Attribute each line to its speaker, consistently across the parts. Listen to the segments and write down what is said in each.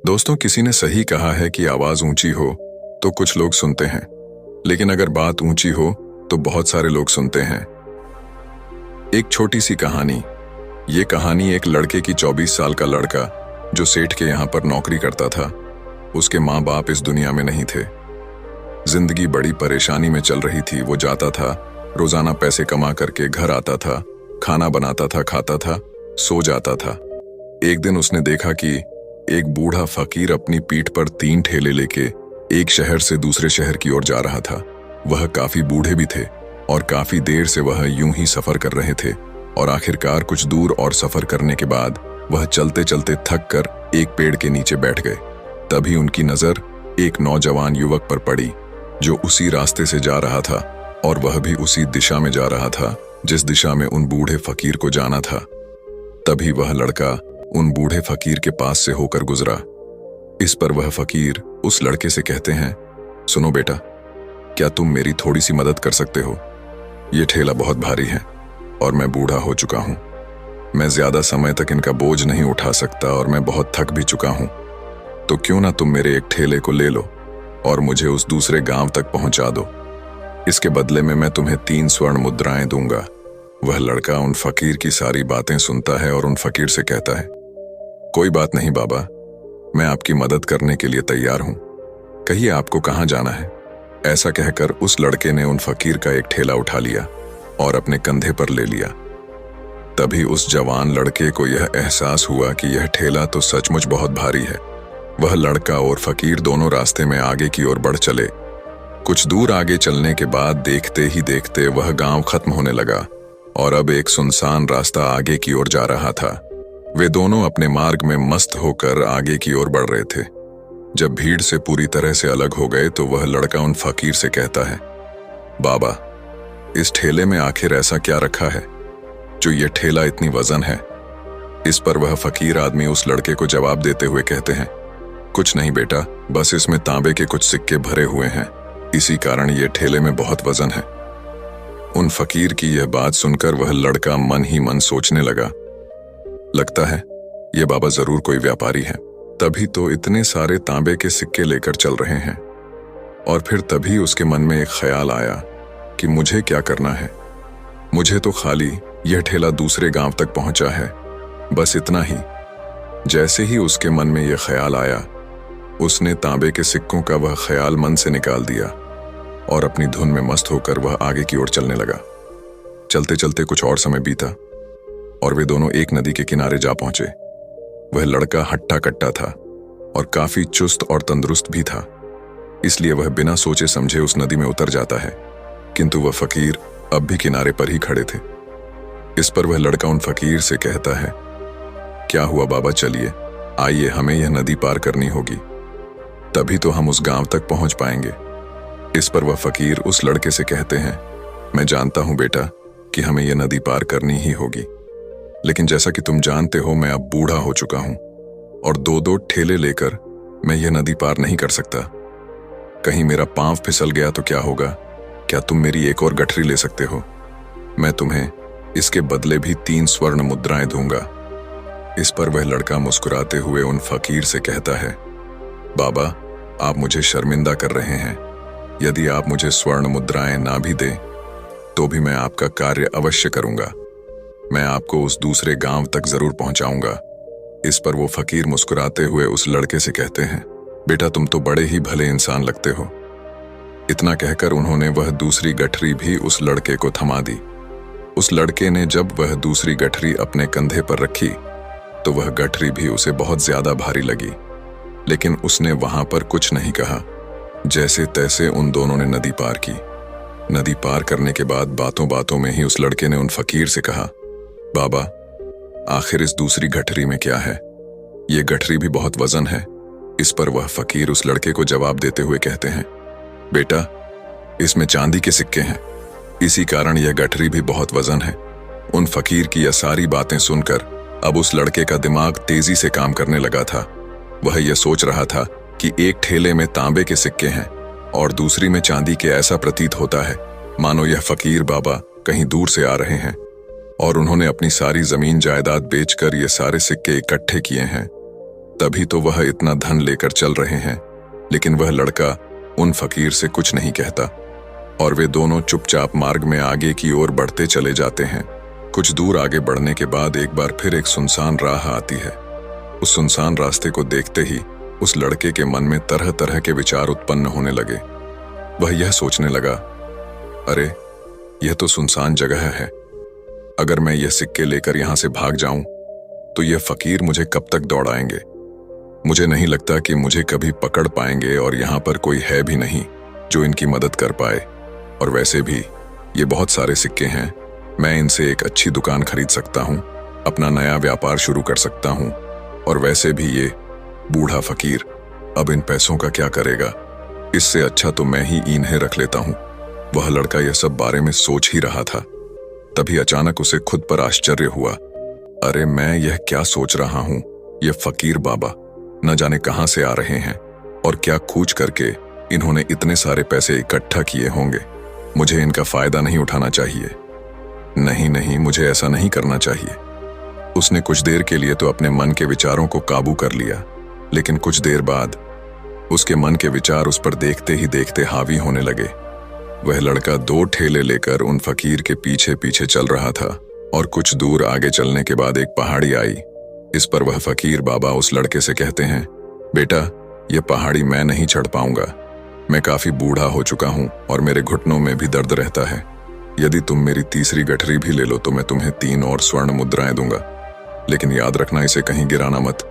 Speaker 1: दोस्तों, किसी ने सही कहा है कि आवाज ऊंची हो तो कुछ लोग सुनते हैं, लेकिन अगर बात ऊंची हो तो बहुत सारे लोग सुनते हैं। एक छोटी सी कहानी। ये कहानी एक लड़के की 24 साल का लड़का जो सेठ के यहाँ पर नौकरी करता था। उसके माँ बाप इस दुनिया में नहीं थे। जिंदगी बड़ी परेशानी में चल रही थी। वो जाता था, रोजाना पैसे कमा करके घर आता था, खाना बनाता था, खाता था, सो जाता था। एक दिन उसने देखा कि एक बूढ़ा फकीर अपनी पीठ पर 3 ठेले लेके एक शहर से दूसरे शहर की ओर जा रहा था। वह काफी बूढ़े भी थे और काफी देर से वह यूं ही सफर कर रहे थे और आखिरकार कुछ दूर और सफर करने के बाद वह चलते चलते थक कर एक पेड़ के नीचे बैठ गए। तभी उनकी नजर एक नौजवान युवक पर पड़ी जो उसी रास्ते से जा रहा था और वह भी उसी दिशा में जा रहा था जिस दिशा में उन बूढ़े फकीर को जाना था। तभी वह लड़का उन बूढ़े फकीर के पास से होकर गुजरा। इस पर वह फकीर उस लड़के से कहते हैं, सुनो बेटा, क्या तुम मेरी थोड़ी सी मदद कर सकते हो? ये ठेला बहुत भारी है और मैं बूढ़ा हो चुका हूं। मैं ज्यादा समय तक इनका बोझ नहीं उठा सकता और मैं बहुत थक भी चुका हूं। तो क्यों ना तुम मेरे एक ठेले को ले लो और मुझे उस दूसरे गांव तक पहुंचा दो। इसके बदले में मैं तुम्हें 3 स्वर्ण मुद्राएं दूंगा। वह लड़का उन फकीर की सारी बातें सुनता है और उन फकीर से कहता है, कोई बात नहीं बाबा, मैं आपकी मदद करने के लिए तैयार हूं। कहिए आपको कहां जाना है? ऐसा कहकर उस लड़के ने उन फकीर का एक ठेला उठा लिया और अपने कंधे पर ले लिया। तभी उस जवान लड़के को यह एहसास हुआ कि यह ठेला तो सचमुच बहुत भारी है। वह लड़का और फकीर दोनों रास्ते में आगे की ओर बढ़ चले। कुछ दूर आगे चलने के बाद देखते ही देखते वह गांव खत्म होने लगा और अब एक सुनसान रास्ता आगे की ओर जा रहा था। वे दोनों अपने मार्ग में मस्त होकर आगे की ओर बढ़ रहे थे। जब भीड़ से पूरी तरह से अलग हो गए तो वह लड़का उन फकीर से कहता है, बाबा, इस ठेले में आखिर ऐसा क्या रखा है जो ये ठेला इतनी वजन है? इस पर वह फकीर आदमी उस लड़के को जवाब देते हुए कहते हैं, कुछ नहीं बेटा, बस इसमें तांबे के कुछ सिक्के भरे हुए हैं, इसी कारण ये ठेले में बहुत वजन है। उन फकीर की यह बात सुनकर वह लड़का मन ही मन सोचने लगा, लगता है ये बाबा जरूर कोई व्यापारी है, तभी तो इतने सारे तांबे के सिक्के लेकर चल रहे हैं। और फिर तभी उसके मन में एक ख्याल आया कि मुझे क्या करना है। मुझे तो खाली यह ठेला दूसरे गांव तक पहुंचा है, बस इतना ही। जैसे ही उसके मन में यह ख्याल आया, उसने तांबे के सिक्कों का वह ख्याल मन से निकाल दिया और अपनी धुन में मस्त होकर वह आगे की ओर चलने लगा। चलते चलते कुछ और समय बीता और वे दोनों एक नदी के किनारे जा पहुंचे। वह लड़का हट्टा कट्टा था और काफी चुस्त और तंदुरुस्त भी था, इसलिए वह बिना सोचे समझे उस नदी में उतर जाता है, किंतु वह फकीर अब भी किनारे पर ही खड़े थे। इस पर वह लड़का उन फकीर से कहता है, क्या हुआ बाबा, चलिए आइए, हमें यह नदी पार करनी होगी, तभी तो हम उस गांव तक पहुंच पाएंगे। इस पर वह फकीर उस लड़के से कहते हैं, मैं जानता हूं बेटा कि हमें यह नदी पार करनी ही होगी, लेकिन जैसा कि तुम जानते हो मैं अब बूढ़ा हो चुका हूं और 2-2 ठेले लेकर मैं यह नदी पार नहीं कर सकता। कहीं मेरा पांव फिसल गया तो क्या होगा? क्या तुम मेरी एक और गठरी ले सकते हो? मैं तुम्हें इसके बदले भी 3 स्वर्ण मुद्राएं दूंगा। इस पर वह लड़का मुस्कुराते हुए उन फकीर से कहता है, बाबा, आप मुझे शर्मिंदा कर रहे हैं। यदि आप मुझे स्वर्ण मुद्राएं ना भी दें तो भी मैं आपका कार्य अवश्य करूंगा। मैं आपको उस दूसरे गांव तक जरूर पहुंचाऊंगा। इस पर वो फकीर मुस्कुराते हुए उस लड़के से कहते हैं, बेटा, तुम तो बड़े ही भले इंसान लगते हो। इतना कहकर उन्होंने वह दूसरी गठरी भी उस लड़के को थमा दी। उस लड़के ने जब वह दूसरी गठरी अपने कंधे पर रखी तो वह गठरी भी उसे बहुत ज्यादा भारी लगी, लेकिन उसने वहां पर कुछ नहीं कहा। जैसे तैसे उन दोनों ने नदी पार की। नदी पार करने के बाद बातों बातों में ही उस लड़के ने उन फकीर से कहा, बाबा, आखिर इस दूसरी गठरी में क्या है? ये गठरी भी बहुत वजन है। इस पर वह फकीर उस लड़के को जवाब देते हुए कहते हैं, बेटा, इसमें चांदी के सिक्के हैं, इसी कारण यह गठरी भी बहुत वजन है। उन फकीर की यह सारी बातें सुनकर अब उस लड़के का दिमाग तेजी से काम करने लगा था। वह यह सोच रहा था कि एक ठेले में तांबे के सिक्के हैं और दूसरी में चांदी के। ऐसा प्रतीत होता है मानो यह फकीर बाबा कहीं दूर से आ रहे हैं और उन्होंने अपनी सारी जमीन जायदाद बेचकर ये सारे सिक्के इकट्ठे किए हैं। तभी तो वह इतना धन लेकर चल रहे हैं, लेकिन वह लड़का उन फकीर से कुछ नहीं कहता और वे दोनों चुपचाप मार्ग में आगे की ओर बढ़ते चले जाते हैं। कुछ दूर आगे बढ़ने के बाद एक बार फिर एक सुनसान राह आती है। उस सुनसान रास्ते को देखते ही उस लड़के के मन में तरह तरह के विचार उत्पन्न होने लगे। वह यह सोचने लगा, अरे यह तो सुनसान जगह है, अगर मैं यह सिक्के लेकर यहां से भाग जाऊं तो यह फकीर मुझे कब तक दौड़ाएंगे। मुझे नहीं लगता कि मुझे कभी पकड़ पाएंगे और यहां पर कोई है भी नहीं जो इनकी मदद कर पाए। और वैसे भी ये बहुत सारे सिक्के हैं, मैं इनसे एक अच्छी दुकान खरीद सकता हूं, अपना नया व्यापार शुरू कर सकता हूं। और वैसे भी ये बूढ़ा फकीर अब इन पैसों का क्या करेगा, इससे अच्छा तो मैं ही इन्हें रख लेता हूं। वह लड़का यह सब बारे में सोच ही रहा था, तभी अचानक उसे खुद पर आश्चर्य हुआ। अरे मैं यह क्या सोच रहा हूं, ये फकीर बाबा न जाने कहां से आ रहे हैं और क्या खूच करके इन्होंने इतने सारे पैसे इकट्ठा किए होंगे। मुझे इनका फायदा नहीं उठाना चाहिए। नहीं नहीं, मुझे ऐसा नहीं करना चाहिए। उसने कुछ देर के लिए तो अपने मन के विचारों को काबू कर लिया, लेकिन कुछ देर बाद उसके मन के विचार उस पर देखते ही देखते हावी होने लगे। वह लड़का 2 ठेले लेकर उन फकीर के पीछे पीछे चल रहा था और कुछ दूर आगे चलने के बाद एक पहाड़ी आई। इस पर वह फकीर बाबा उस लड़के से कहते हैं, बेटा यह पहाड़ी मैं नहीं चढ़ पाऊंगा, मैं काफी बूढ़ा हो चुका हूं और मेरे घुटनों में भी दर्द रहता है। यदि तुम मेरी तीसरी गठरी भी ले लो तो मैं तुम्हें 3 और स्वर्ण मुद्राएं दूंगा, लेकिन याद रखना इसे कहीं गिराना मत,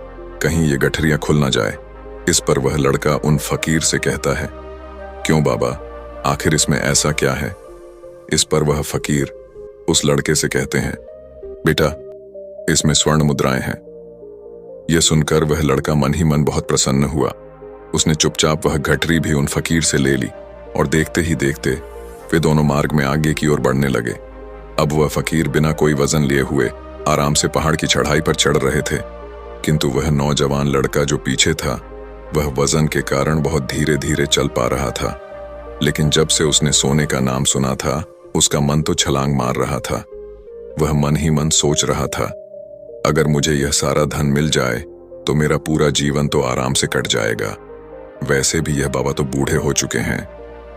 Speaker 1: कहीं ये गठरियां खुल ना जाए। इस पर वह लड़का उन फकीर से कहता है, क्यों बाबा, आखिर इसमें ऐसा क्या है। इस पर वह फकीर उस लड़के से कहते हैं, बेटा इसमें स्वर्ण मुद्राएं हैं। यह सुनकर वह लड़का मन ही मन बहुत प्रसन्न हुआ। उसने चुपचाप वह गठरी भी उन फकीर से ले ली और देखते ही देखते वे दोनों मार्ग में आगे की ओर बढ़ने लगे। अब वह फकीर बिना कोई वजन लिए हुए आराम से पहाड़ की चढ़ाई पर चढ़ रहे थे, किंतु वह नौजवान लड़का जो पीछे था वह वजन के कारण बहुत धीरे धीरे चल पा रहा था। लेकिन जब से उसने सोने का नाम सुना था उसका मन तो छलांग मार रहा था। वह मन ही मन सोच रहा था, अगर मुझे यह सारा धन मिल जाए तो मेरा पूरा जीवन तो आराम से कट जाएगा। वैसे भी यह बाबा तो बूढ़े हो चुके हैं,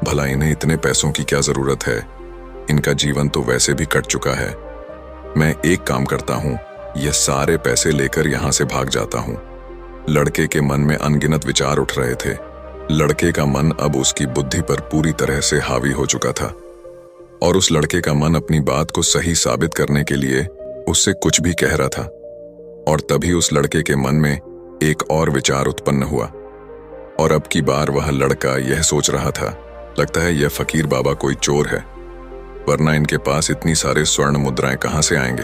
Speaker 1: भला इन्हें इतने पैसों की क्या जरूरत है, इनका जीवन तो वैसे भी कट चुका है। मैं एक काम करता हूं, यह सारे पैसे लेकर यहां से भाग जाता हूं। लड़के के मन में अनगिनत विचार उठ रहे थे। लड़के का मन अब उसकी बुद्धि पर पूरी तरह से हावी हो चुका था और उस लड़के का मन अपनी बात को सही साबित करने के लिए उससे कुछ भी कह रहा था। और तभी उस लड़के के मन में एक और विचार उत्पन्न हुआ और अब की बार वह लड़का यह सोच रहा था, लगता है यह फकीर बाबा कोई चोर है, वरना इनके पास इतनी सारे स्वर्ण मुद्राएं कहां से आएंगे।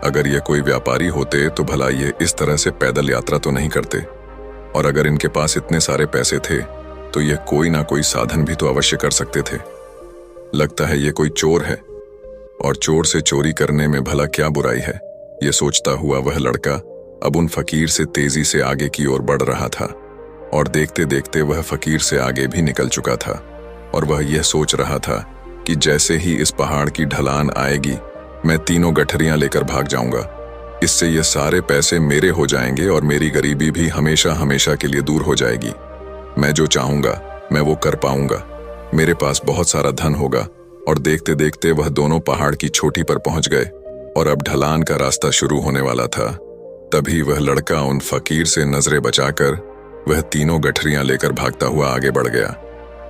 Speaker 1: अगर ये कोई व्यापारी होते तो भला ये इस तरह से पैदल यात्रा तो नहीं करते, और अगर इनके पास इतने सारे पैसे थे तो ये कोई ना कोई साधन भी तो अवश्य कर सकते थे। लगता है ये कोई चोर है और चोर से चोरी करने में भला क्या बुराई है। ये सोचता हुआ वह लड़का अब उन फकीर से तेजी से आगे की ओर बढ़ रहा था और देखते देखते वह फकीर से आगे भी निकल चुका था। और वह यह सोच रहा था कि जैसे ही इस पहाड़ की ढलान आएगी मैं 3 गठरियां लेकर भाग जाऊंगा, इससे ये सारे पैसे मेरे हो जाएंगे और मेरी गरीबी भी हमेशा हमेशा के लिए दूर हो जाएगी। मैं जो चाहूंगा मैं वो कर पाऊंगा, मेरे पास बहुत सारा धन होगा। और देखते देखते वह दोनों पहाड़ की चोटी पर पहुंच गए और अब ढलान का रास्ता शुरू होने वाला था। तभी वह लड़का उन फकीर से नजरें बचाकर वह 3 गठरियां लेकर भागता हुआ आगे बढ़ गया।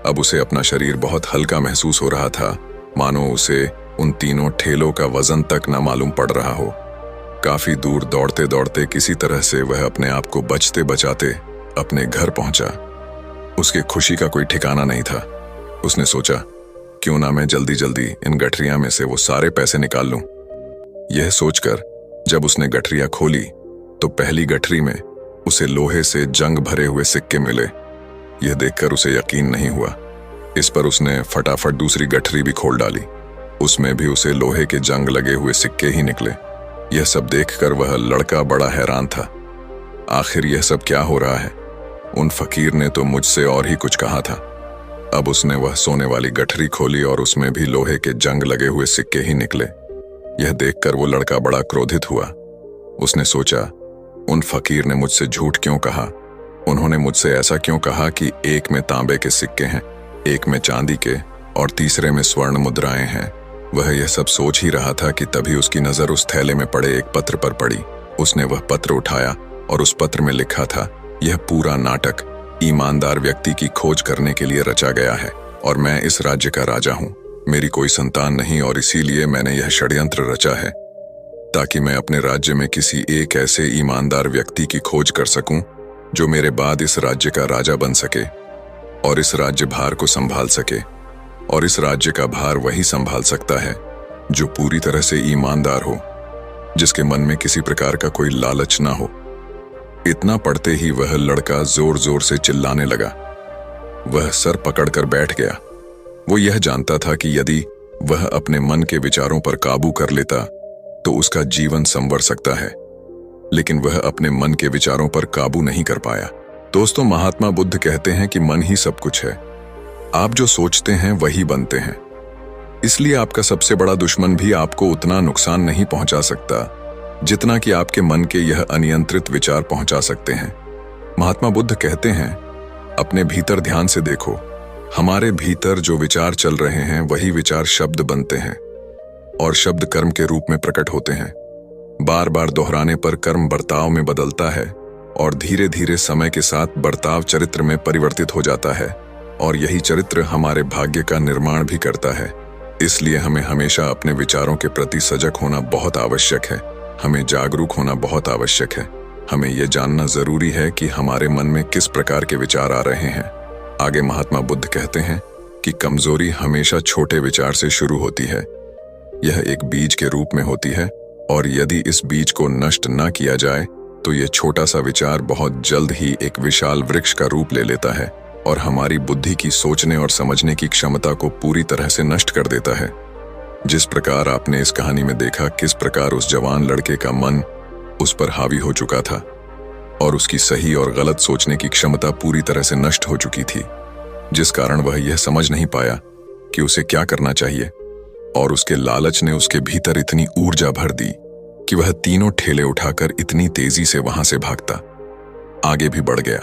Speaker 1: अब उसे अपना शरीर बहुत हल्का महसूस हो रहा था, मानो उसे उन 3 ठेलों का वजन तक न मालूम पड़ रहा हो। काफी दूर दौड़ते दौड़ते किसी तरह से वह अपने आप को बचते बचाते अपने घर पहुंचा। उसकी खुशी का कोई ठिकाना नहीं था। उसने सोचा, क्यों ना मैं जल्दी जल्दी इन गठरियां में से वो सारे पैसे निकाल लूं। यह सोचकर जब उसने गठरियां खोली तो पहली गठरी में उसे लोहे से जंग भरे हुए सिक्के मिले। यह देखकर उसे यकीन नहीं हुआ। इस पर उसने फटाफट दूसरी गठरी भी खोल डाली, उसमें भी उसे लोहे के जंग लगे हुए सिक्के ही निकले। यह सब देखकर वह लड़का बड़ा हैरान था। आखिर यह सब क्या हो रहा है? उन फकीर ने तो मुझसे और ही कुछ कहा था। अब उसने वह सोने वाली गठरी खोली और उसमें भी लोहे के जंग लगे हुए सिक्के ही निकले। यह देखकर वो लड़का बड़ा क्रोधित हुआ। उसने सोचा, उन फकीर ने मुझसे झूठ क्यों कहा? उन्होंने मुझसे ऐसा क्यों कहा कि एक में तांबे के सिक्के हैं, एक में चांदी के और तीसरे में स्वर्ण मुद्राएं हैं? वह यह सब सोच ही रहा था कि तभी उसकी नजर उस थैले में पड़े एक पत्र पर पड़ी। उसने वह पत्र उठाया और उस पत्र में लिखा था, यह पूरा नाटक ईमानदार व्यक्ति की खोज करने के लिए रचा गया है और मैं इस राज्य का राजा हूं। मेरी कोई संतान नहीं और इसीलिए मैंने यह षड्यंत्र रचा है ताकि मैं अपने राज्य में किसी एक ऐसे ईमानदार व्यक्ति की खोज कर सकूं जो मेरे बाद इस राज्य का राजा बन सके और इस राज्य भार को संभाल सके। और इस राज्य का भार वही संभाल सकता है जो पूरी तरह से ईमानदार हो, जिसके मन में किसी प्रकार का कोई लालच ना हो। इतना पढ़ते ही वह लड़का जोर जोर से चिल्लाने लगा। वह सर पकड़कर बैठ गया। वो यह जानता था कि यदि वह अपने मन के विचारों पर काबू कर लेता तो उसका जीवन संवर सकता है, लेकिन वह अपने मन के विचारों पर काबू नहीं कर पाया। दोस्तों, महात्मा बुद्ध कहते हैं कि मन ही सब कुछ है। आप जो सोचते हैं वही बनते हैं। इसलिए आपका सबसे बड़ा दुश्मन भी आपको उतना नुकसान नहीं पहुंचा सकता जितना कि आपके मन के यह अनियंत्रित विचार पहुंचा सकते हैं। महात्मा बुद्ध कहते हैं, अपने भीतर ध्यान से देखो। हमारे भीतर जो विचार चल रहे हैं वही विचार शब्द बनते हैं और शब्द कर्म के रूप में प्रकट होते हैं। बार बार दोहराने पर कर्म बर्ताव में बदलता है और धीरे धीरे समय के साथ बर्ताव चरित्र में परिवर्तित हो जाता है और यही चरित्र हमारे भाग्य का निर्माण भी करता है। इसलिए हमें हमेशा अपने विचारों के प्रति सजग होना बहुत आवश्यक है। हमें जागरूक होना बहुत आवश्यक है। हमें यह जानना जरूरी है कि हमारे मन में किस प्रकार के विचार आ रहे हैं। आगे महात्मा बुद्ध कहते हैं कि कमजोरी हमेशा छोटे विचार से शुरू होती है। यह एक बीज के रूप में होती है और यदि इस बीज को नष्ट न किया जाए तो यह छोटा सा विचार बहुत जल्द ही एक विशाल वृक्ष का रूप ले लेता है और हमारी बुद्धि की सोचने और समझने की क्षमता को पूरी तरह से नष्ट कर देता है। जिस प्रकार आपने इस कहानी में देखा किस प्रकार उस जवान लड़के का मन उस पर हावी हो चुका था और उसकी सही और गलत सोचने की क्षमता पूरी तरह से नष्ट हो चुकी थी, जिस कारण वह यह समझ नहीं पाया कि उसे क्या करना चाहिए और उसके लालच ने उसके भीतर इतनी ऊर्जा भर दी कि वह तीनों ठेले उठाकर इतनी तेजी से वहां से भागता आगे भी बढ़ गया।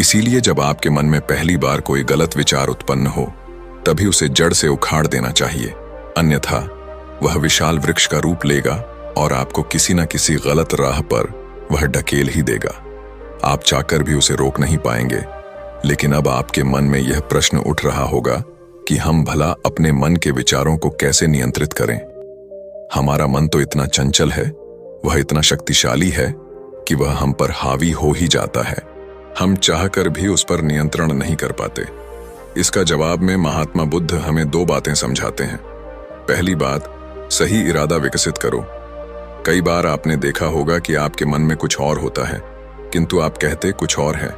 Speaker 1: इसीलिए जब आपके मन में पहली बार कोई गलत विचार उत्पन्न हो तभी उसे जड़ से उखाड़ देना चाहिए, अन्यथा वह विशाल वृक्ष का रूप लेगा और आपको किसी न किसी गलत राह पर वह ढकेल ही देगा। आप चाहकर भी उसे रोक नहीं पाएंगे। लेकिन अब आपके मन में यह प्रश्न उठ रहा होगा कि हम भला अपने मन के विचारों को कैसे नियंत्रित करें। हमारा मन तो इतना चंचल है, वह इतना शक्तिशाली है कि वह हम पर हावी हो ही जाता है। हम चाहकर भी उस पर नियंत्रण नहीं कर पाते। इसका जवाब में महात्मा बुद्ध हमें दो बातें समझाते हैं। पहली बात, सही इरादा विकसित करो। कई बार आपने देखा होगा कि आपके मन में कुछ और होता है किंतु आप कहते कुछ और है,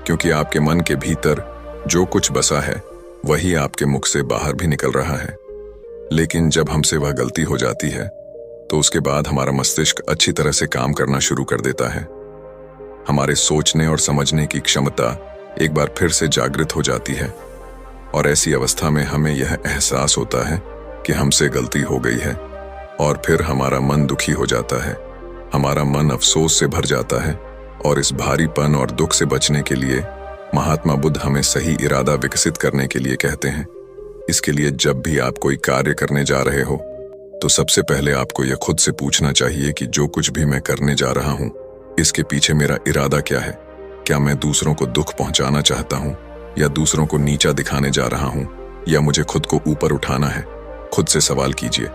Speaker 1: क्योंकि आपके मन के भीतर जो कुछ बसा है वही आपके मुख से बाहर भी निकल रहा है। लेकिन जब हमसे वह गलती हो जाती है तो उसके बाद हमारा मस्तिष्क अच्छी तरह से काम करना शुरू कर देता है। हमारे सोचने और समझने की क्षमता एक बार फिर से जागृत हो जाती है और ऐसी अवस्था में हमें यह एहसास होता है कि हमसे गलती हो गई है और फिर हमारा मन दुखी हो जाता है। हमारा मन अफसोस से भर जाता है और इस भारीपन और दुख से बचने के लिए महात्मा बुद्ध हमें सही इरादा विकसित करने के लिए कहते हैं। इसके लिए जब भी आप कोई कार्य करने जा रहे हो तो सबसे पहले आपको यह खुद से पूछना चाहिए कि जो कुछ भी मैं करने जा रहा हूं इसके पीछे मेरा इरादा क्या है। क्या मैं दूसरों को दुख पहुंचाना चाहता हूं या दूसरों को नीचा दिखाने जा रहा हूं या मुझे खुद को ऊपर उठाना है। खुद से सवाल कीजिए,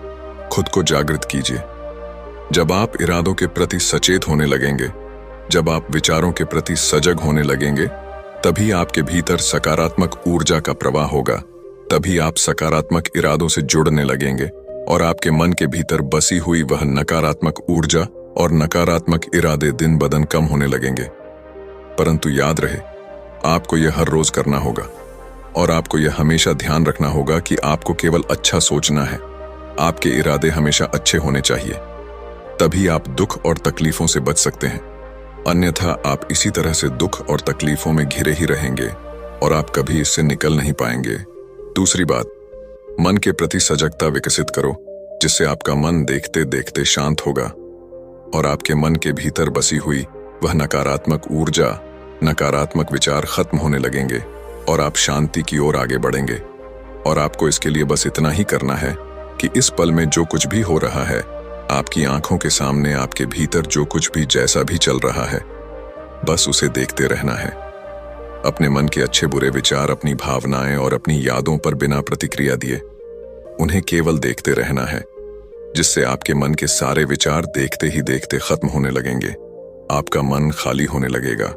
Speaker 1: खुद को जागृत कीजिए। जब आप इरादों के प्रति सचेत होने लगेंगे, जब आप विचारों के प्रति सजग होने लगेंगे, तभी आपके भीतर सकारात्मक ऊर्जा का प्रवाह होगा। तभी आप सकारात्मक इरादों से जुड़ने लगेंगे और आपके मन के भीतर बसी हुई वह नकारात्मक ऊर्जा और नकारात्मक इरादे दिन ब दिन कम होने लगेंगे। परंतु याद रहे, आपको यह हर रोज करना होगा और आपको यह हमेशा ध्यान रखना होगा कि आपको केवल अच्छा सोचना है। आपके इरादे हमेशा अच्छे होने चाहिए, तभी आप दुख और तकलीफों से बच सकते हैं। अन्यथा आप इसी तरह से दुख और तकलीफों में घिरे ही रहेंगे और आप कभी इससे निकल नहीं पाएंगे। दूसरी बात, मन के प्रति सजगता विकसित करो, जिससे आपका मन देखते देखते शांत होगा और आपके मन के भीतर बसी हुई वह नकारात्मक ऊर्जा, नकारात्मक विचार खत्म होने लगेंगे और आप शांति की ओर आगे बढ़ेंगे। और आपको इसके लिए बस इतना ही करना है कि इस पल में जो कुछ भी हो रहा है, आपकी आंखों के सामने आपके भीतर जो कुछ भी जैसा भी चल रहा है, बस उसे देखते रहना है। अपने मन के अच्छे बुरे विचार, अपनी भावनाएं और अपनी यादों पर बिना प्रतिक्रिया दिए उन्हें केवल देखते रहना है, जिससे आपके मन के सारे विचार देखते ही देखते खत्म होने लगेंगे। आपका मन खाली होने लगेगा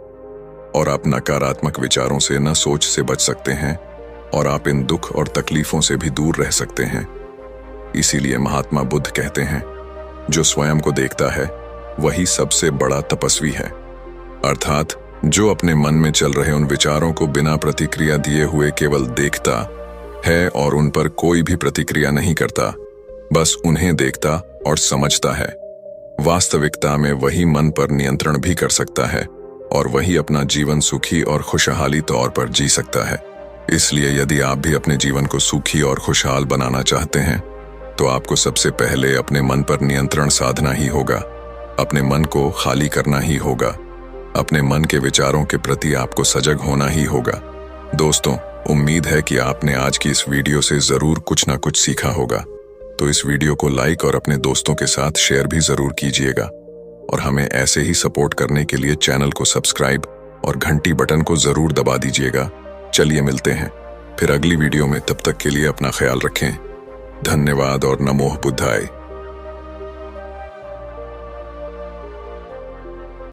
Speaker 1: और आप नकारात्मक विचारों से, न सोच से बच सकते हैं और आप इन दुख और तकलीफों से भी दूर रह सकते हैं। इसीलिए महात्मा बुद्ध कहते हैं, जो स्वयं को देखता है वही सबसे बड़ा तपस्वी है। अर्थात जो अपने मन में चल रहे उन विचारों को बिना प्रतिक्रिया दिए हुए केवल देखता है और उन पर कोई भी प्रतिक्रिया नहीं करता, बस उन्हें देखता और समझता है, वास्तविकता में वही मन पर नियंत्रण भी कर सकता है और वही अपना जीवन सुखी और खुशहाली तौर पर जी सकता है। इसलिए यदि आप भी अपने जीवन को सुखी और खुशहाल बनाना चाहते हैं, तो आपको सबसे पहले अपने मन पर नियंत्रण साधना ही होगा। अपने मन को खाली करना ही होगा। अपने मन के विचारों के प्रति आपको सजग होना ही होगा। दोस्तों, उम्मीद है कि आपने आज की इस वीडियो से जरूर कुछ ना कुछ सीखा होगा। तो इस वीडियो को लाइक और अपने दोस्तों के साथ शेयर भी जरूर कीजिएगा और हमें ऐसे ही सपोर्ट करने के लिए चैनल को सब्सक्राइब और घंटी बटन को जरूर दबा दीजिएगा। चलिए मिलते हैं फिर अगली वीडियो में। तब तक के लिए अपना ख्याल रखें। धन्यवाद और नमो बुद्धाय।